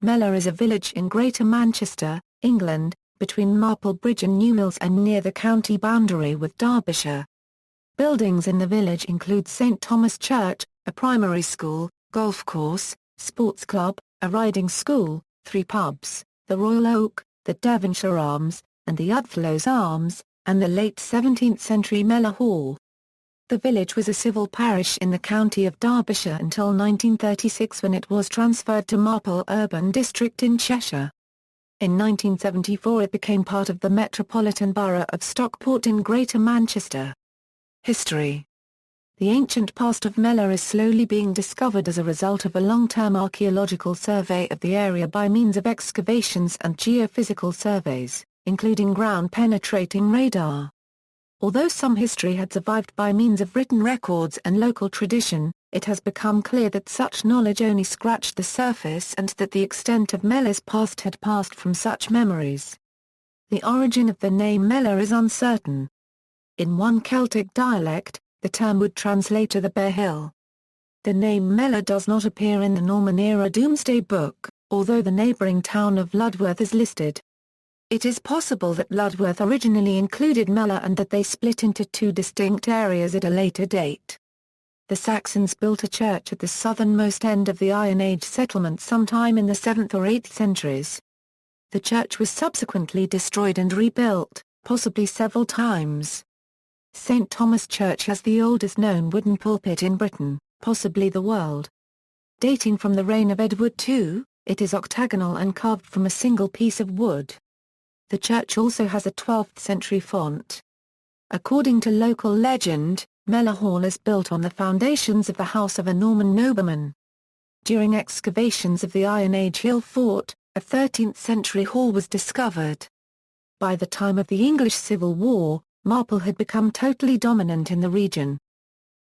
Mellor is a village in Greater Manchester, England, between Marple Bridge and Newmills and near the county boundary with Derbyshire. Buildings in the village include St Thomas Church, a primary school, golf course, sports club, a riding school, 3 pubs, the Royal Oak, the Devonshire Arms, and the Oddfellows Arms, and the late 17th century Mellor Hall. The village was a civil parish in the county of Derbyshire until 1936 when it was transferred to Marple urban district in Cheshire. In 1974 it became part of the Metropolitan Borough of Stockport in Greater Manchester. History. The ancient past of Mellor is slowly being discovered as a result of a long-term archaeological survey of the area by means of excavations and geophysical surveys, including ground-penetrating radar. Although some history had survived by means of written records and local tradition, it has become clear that such knowledge only scratched the surface and that the extent of Mellor's past had passed from such memories. The origin of the name Mellor is uncertain. In one Celtic dialect, the term would translate to the bare hill. The name Mellor does not appear in the Norman-era Domesday Book, although the neighbouring town of Ludworth is listed. It is possible that Ludworth originally included Mellor and that they split into 2 distinct areas at a later date. The Saxons built a church at the southernmost end of the Iron Age settlement sometime in the 7th or 8th centuries. The church was subsequently destroyed and rebuilt, possibly several times. St Thomas Church has the oldest known wooden pulpit in Britain, possibly the world. Dating from the reign of Edward II, it is octagonal and carved from a single piece of wood. The church also has a 12th-century font. According to local legend, Mellor Hall is built on the foundations of the house of a Norman nobleman. During excavations of the Iron Age hill fort, a 13th-century hall was discovered. By the time of the English Civil War, Marple had become totally dominant in the region.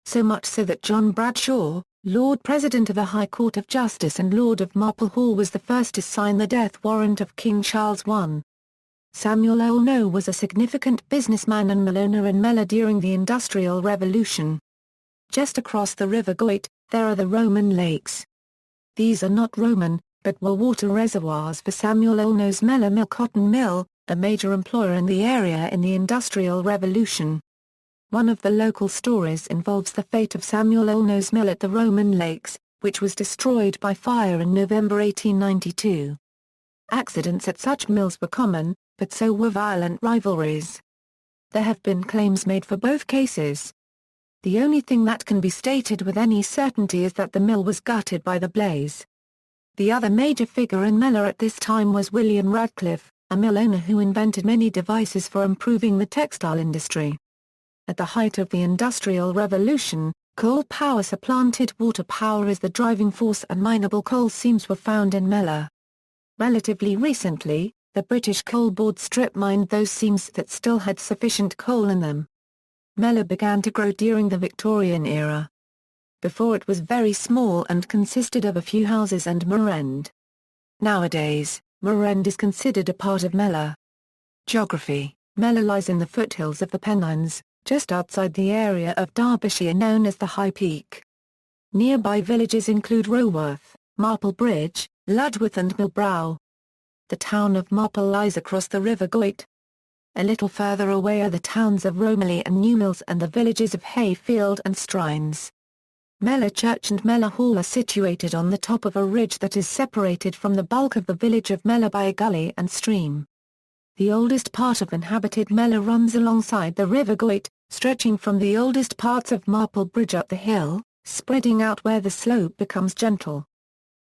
So much so that John Bradshaw, Lord President of the High Court of Justice and Lord of Marple Hall, was the first to sign the death warrant of King Charles I. Samuel Olno was a significant businessman and millowner in Mellor during the Industrial Revolution. Just across the River Goyt, there are the Roman lakes. These are not Roman, but were water reservoirs for Samuel Olno's Mellor Mill cotton mill, a major employer in the area in the Industrial Revolution. One of the local stories involves the fate of Samuel Olno's mill at the Roman Lakes, which was destroyed by fire in November 1892. Accidents at such mills were common, but so were violent rivalries. There have been claims made for both cases. The only thing that can be stated with any certainty is that the mill was gutted by the blaze. The other major figure in Mellor at this time was William Radcliffe, a mill owner who invented many devices for improving the textile industry. At the height of the Industrial Revolution, coal power supplanted water power as the driving force, and mineable coal seams were found in Mellor. Relatively recently, the British Coal Board strip mined those seams that still had sufficient coal in them. Mellor began to grow during the Victorian era. Before it was very small and consisted of a few houses and moorend. Nowadays, moorend is considered a part of Mellor. Geography. Mellor lies in the foothills of the Pennines, just outside the area of Derbyshire known as the High Peak. Nearby villages include Roworth, Marple Bridge, Ludworth and Millbrow. The town of Marple lies across the River Goyt. A little further away are the towns of Romiley and Newmills and the villages of Hayfield and Strines. Mellor Church and Mellor Hall are situated on the top of a ridge that is separated from the bulk of the village of Mellor by a gully and stream. The oldest part of inhabited Mellor runs alongside the River Goyt, stretching from the oldest parts of Marple Bridge up the hill, spreading out where the slope becomes gentle.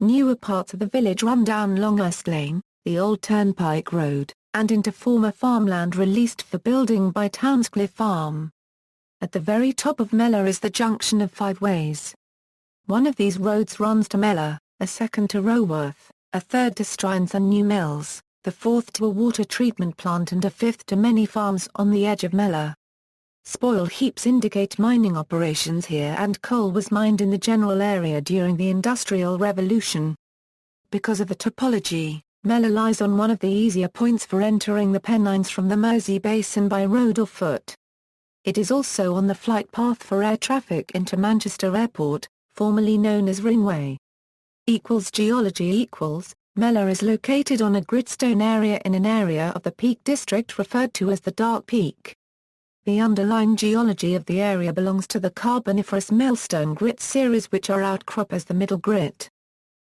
Newer parts of the village run down Longhurst Lane, the old turnpike road, and into former farmland released for building by Townscliffe Farm. At the very top of Mellor is the junction of 5 ways. One of these roads runs to Mellor, a second to Roworth, a third to Strines and Newmills, the fourth to a water treatment plant and a fifth to many farms on the edge of Mellor. Spoil heaps indicate mining operations here, and coal was mined in the general area during the Industrial Revolution. Because of the topology, Mellor lies on one of the easier points for entering the Pennines from the Mersey Basin by road or foot. It is also on the flight path for air traffic into Manchester Airport, formerly known as Ringway. Geology. Mellor is located on a gritstone area in an area of the Peak District referred to as the Dark Peak. The underlying geology of the area belongs to the Carboniferous Millstone Grit series, which are outcrop as the Middle Grit.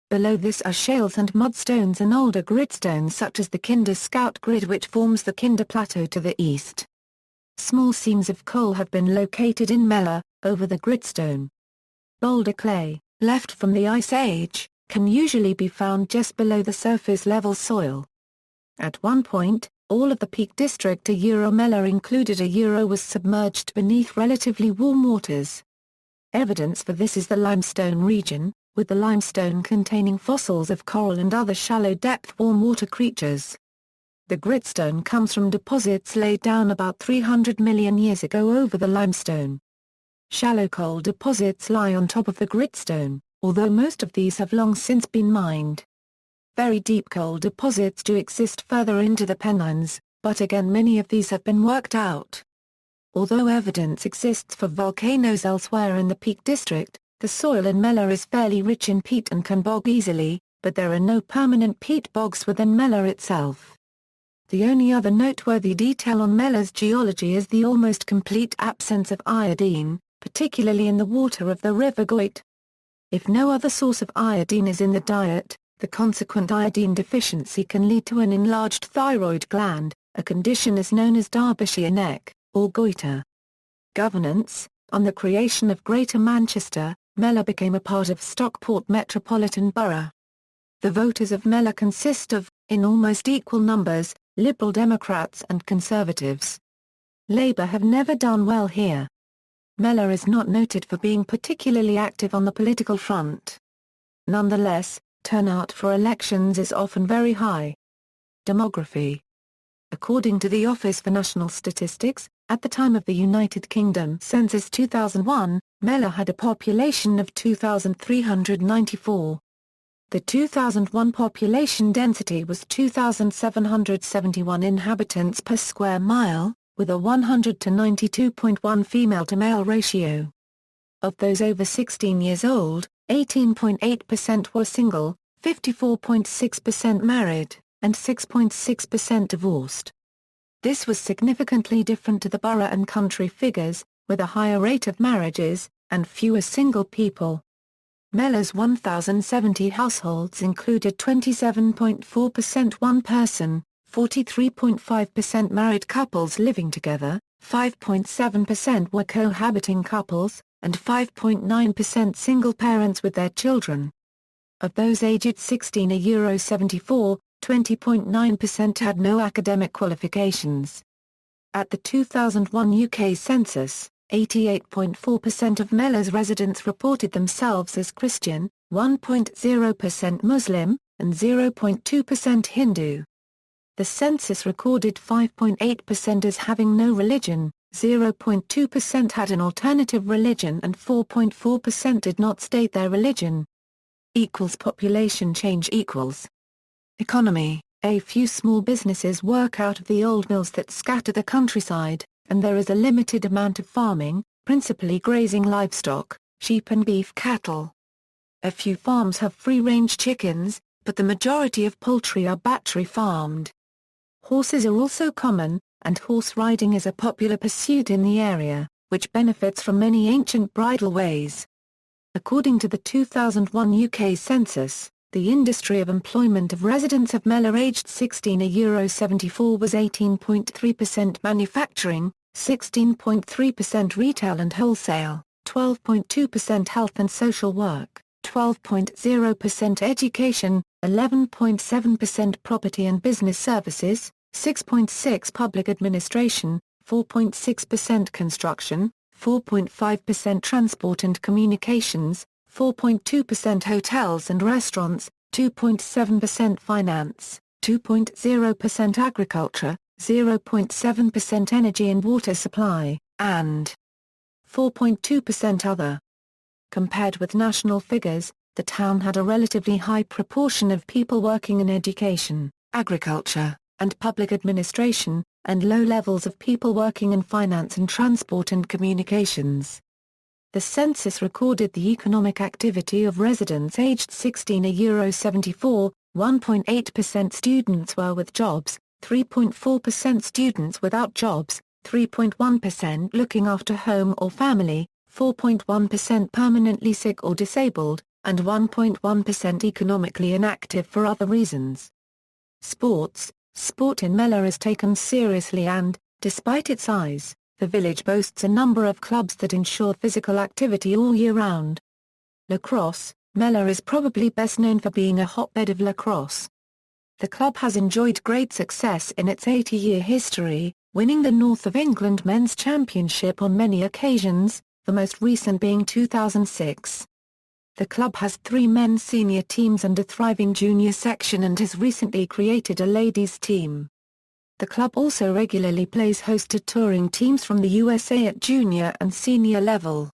Below this are shales and mudstones and older gritstones such as the Kinder Scout Grit, which forms the Kinder Plateau to the east. Small seams of coal have been located in Mellor, over the gritstone. Boulder clay, left from the Ice Age, can usually be found just below the surface level soil. At one point, all of the Peak District Mellor included was submerged beneath relatively warm waters. Evidence for this is the limestone region, with the limestone containing fossils of coral and other shallow-depth warm water creatures. The gritstone comes from deposits laid down about 300 million years ago over the limestone. Shallow coal deposits lie on top of the gritstone, although most of these have long since been mined. Very deep coal deposits do exist further into the Pennines, but again many of these have been worked out. Although evidence exists for volcanoes elsewhere in the Peak District, the soil in Mellor is fairly rich in peat and can bog easily, but there are no permanent peat bogs within Mellor itself. The only other noteworthy detail on Mellor's geology is the almost complete absence of iodine, particularly in the water of the River Goyt. If no other source of iodine is in the diet, the consequent iodine deficiency can lead to an enlarged thyroid gland, a condition is known as Derbyshire neck, or goiter. Governance. On the creation of Greater Manchester, Mellor became a part of Stockport Metropolitan Borough. The voters of Mellor consist of, in almost equal numbers, Liberal Democrats and Conservatives. Labour have never done well here. Mellor is not noted for being particularly active on the political front. Nonetheless, turnout for elections is often very high. Demography. According to the Office for National Statistics, at the time of the United Kingdom Census 2001, Mellor had a population of 2,394. The 2001 population density was 2,771 inhabitants per square mile, with a 100 to 92.1 female-to-male ratio. Of those over 16 years old, 18.8% were single, 54.6% married, and 6.6% divorced. This was significantly different to the borough and country figures, with a higher rate of marriages, and fewer single people. Mellor's 1,070 households included 27.4% one-person, 43.5% married couples living together, 5.7% were cohabiting couples, and 5.9% single parents with their children. Of those aged 16 to 74, 20.9% had no academic qualifications. At the 2001 UK census, 88.4% of Mellor's residents reported themselves as Christian, 1.0% Muslim, and 0.2% Hindu. The census recorded 5.8% as having no religion, 0.2% had an alternative religion and 4.4% did not state their religion. Population change equals economy. A few small businesses work out of the old mills that scatter the countryside, and there is a limited amount of farming, principally grazing livestock, sheep and beef cattle. A few farms have free-range chickens, but the majority of poultry are battery farmed. Horses are also common, and horse riding is a popular pursuit in the area, which benefits from many ancient bridleways. According to the 2001 UK census, the industry of employment of residents of Mellor aged 16 to 74 was 18.3% manufacturing, 16.3% retail and wholesale, 12.2% health and social work, 12.0% education, 11.7% property and business services, 6.6% public administration, 4.6% construction, 4.5% transport and communications, 4.2% hotels and restaurants, 2.7% finance, 2.0% agriculture, 0.7% energy and water supply, and 4.2% other. Compared with national figures, the town had a relatively high proportion of people working in education, agriculture, and public administration, and low levels of people working in finance and transport and communications. The census recorded the economic activity of residents aged 16 to 74, 1.8% students were with jobs, 3.4% students without jobs, 3.1% looking after home or family, 4.1% permanently sick or disabled, and 1.1% economically inactive for other reasons. Sport in Mellor is taken seriously and, despite its size, the village boasts a number of clubs that ensure physical activity all year round. Lacrosse, Mellor is probably best known for being a hotbed of lacrosse. The club has enjoyed great success in its 80-year history, winning the North of England Men's Championship on many occasions, the most recent being 2006. The club has 3 men's senior teams and a thriving junior section and has recently created a ladies' team. The club also regularly plays host to touring teams from the USA at junior and senior level.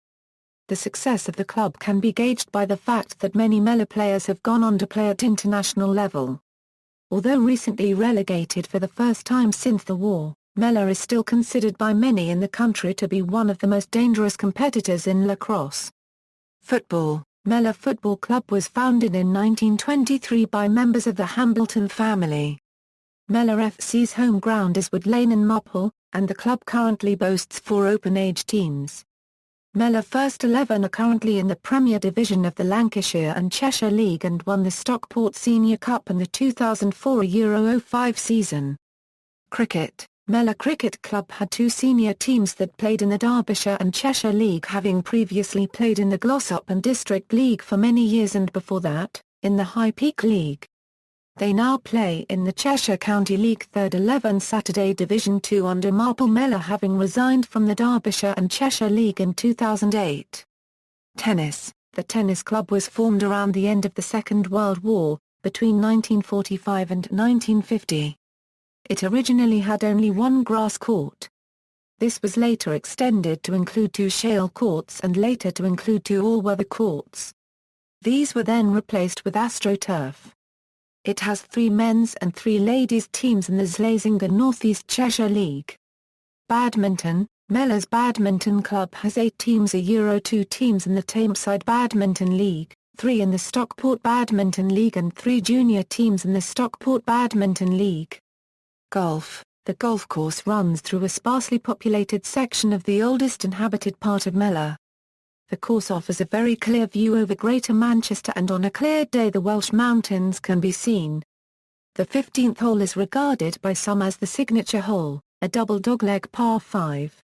The success of the club can be gauged by the fact that many Mellor players have gone on to play at international level. Although recently relegated for the first time since the war, Mellor is still considered by many in the country to be one of the most dangerous competitors in lacrosse. Football. Mellor Football Club was founded in 1923 by members of the Hambleton family. Mellor FC's home ground is Wood Lane in Marple, and the club currently boasts 4 open-age teams. Mellor First 11 are currently in the Premier Division of the Lancashire and Cheshire League and won the Stockport Senior Cup in the 2004 Euro 05 season. Cricket. Mellor Cricket Club had 2 senior teams that played in the Derbyshire and Cheshire League, having previously played in the Glossop and District League for many years and before that, in the High Peak League. They now play in the Cheshire County League 3rd 11 Saturday Division 2 under Marple, Mellor having resigned from the Derbyshire and Cheshire League in 2008. Tennis. The tennis club was formed around the end of the Second World War, between 1945 and 1950. It originally had only 1 grass court. This was later extended to include 2 shale courts and later to include 2 all-weather courts. These were then replaced with AstroTurf. It has 3 men's and 3 ladies' teams in the Slazenger North East Cheshire League. Badminton. Mellor's Badminton Club has 8 teams, a Euro 2 teams in the Tameside Badminton League, 3 in the Stockport Badminton League and 3 junior teams in the Stockport Badminton League. Golf. The golf course runs through a sparsely populated section of the oldest inhabited part of Mellor. The course offers a very clear view over Greater Manchester and on a clear day the Welsh Mountains can be seen. The 15th hole is regarded by some as the signature hole, a double dogleg par 5.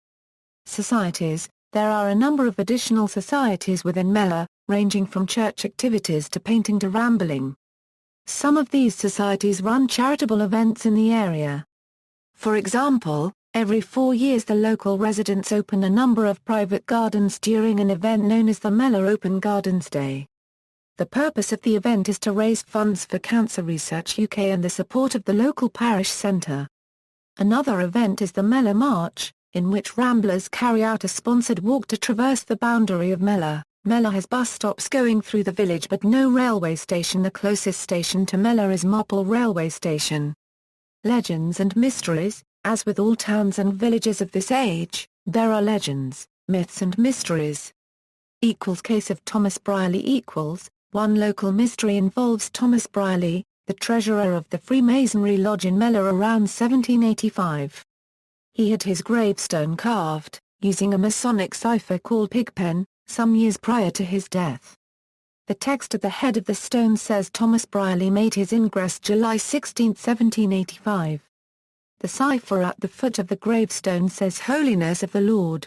Societies. There are a number of additional societies within Mellor, ranging from church activities to painting to rambling. Some of these societies run charitable events in the area. For example, every 4 years the local residents open a number of private gardens during an event known as the Mellor Open Gardens Day. The purpose of the event is to raise funds for Cancer Research UK and the support of the local parish centre. Another event is the Mellor March, in which ramblers carry out a sponsored walk to traverse the boundary of Mellor. Mellor has bus stops going through the village but no railway station. The closest station to Mellor is Marple railway station. Legends and mysteries. As with all towns and villages of this age, there are legends, myths and mysteries. Case of Thomas Brierly. One local mystery involves Thomas Brierly, the treasurer of the Freemasonry Lodge in Mellor around 1785. He had his gravestone carved, using a Masonic cipher called Pigpen, some years prior to his death. The text at the head of the stone says Thomas Brierly made his ingress July 16, 1785. The cipher at the foot of the gravestone says Holiness of the Lord.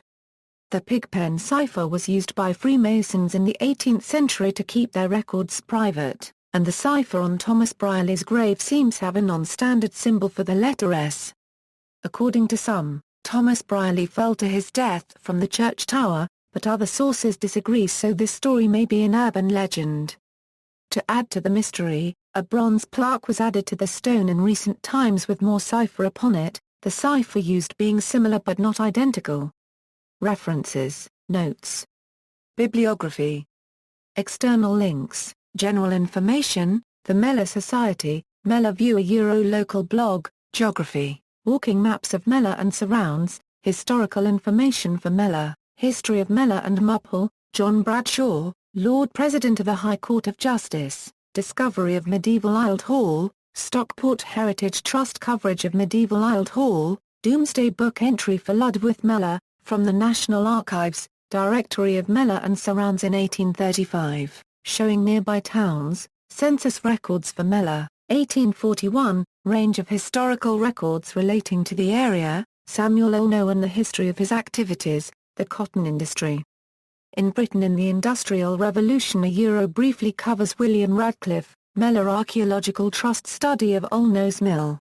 The Pigpen cipher was used by Freemasons in the 18th century to keep their records private, and the cipher on Thomas Brierly's grave seems to have a non-standard symbol for the letter S. According to some, Thomas Brierly fell to his death from the church tower, but other sources disagree, so this story may be an urban legend. To add to the mystery, a bronze plaque was added to the stone in recent times with more cipher upon it, the cipher used being similar but not identical. References, notes. Bibliography. External links, general information, the Mellor Society, Mellor View, a Euro local blog, geography, walking maps of Mellor and surrounds, historical information for Mellor. History of Mellor and Marple, John Bradshaw, Lord President of the High Court of Justice. Discovery of medieval Isled Hall, Stockport Heritage Trust coverage of medieval Isled Hall, Domesday Book entry for Ludwith Mellor, from the National Archives, Directory of Mellor and Surrounds in 1835, showing nearby towns, census records for Mellor, 1841, range of historical records relating to the area, Samuel Ono and the history of his activities, the cotton industry. In Britain in the Industrial Revolution briefly covers William Radcliffe, Mellor Archaeological Trust study of Olnose Mill.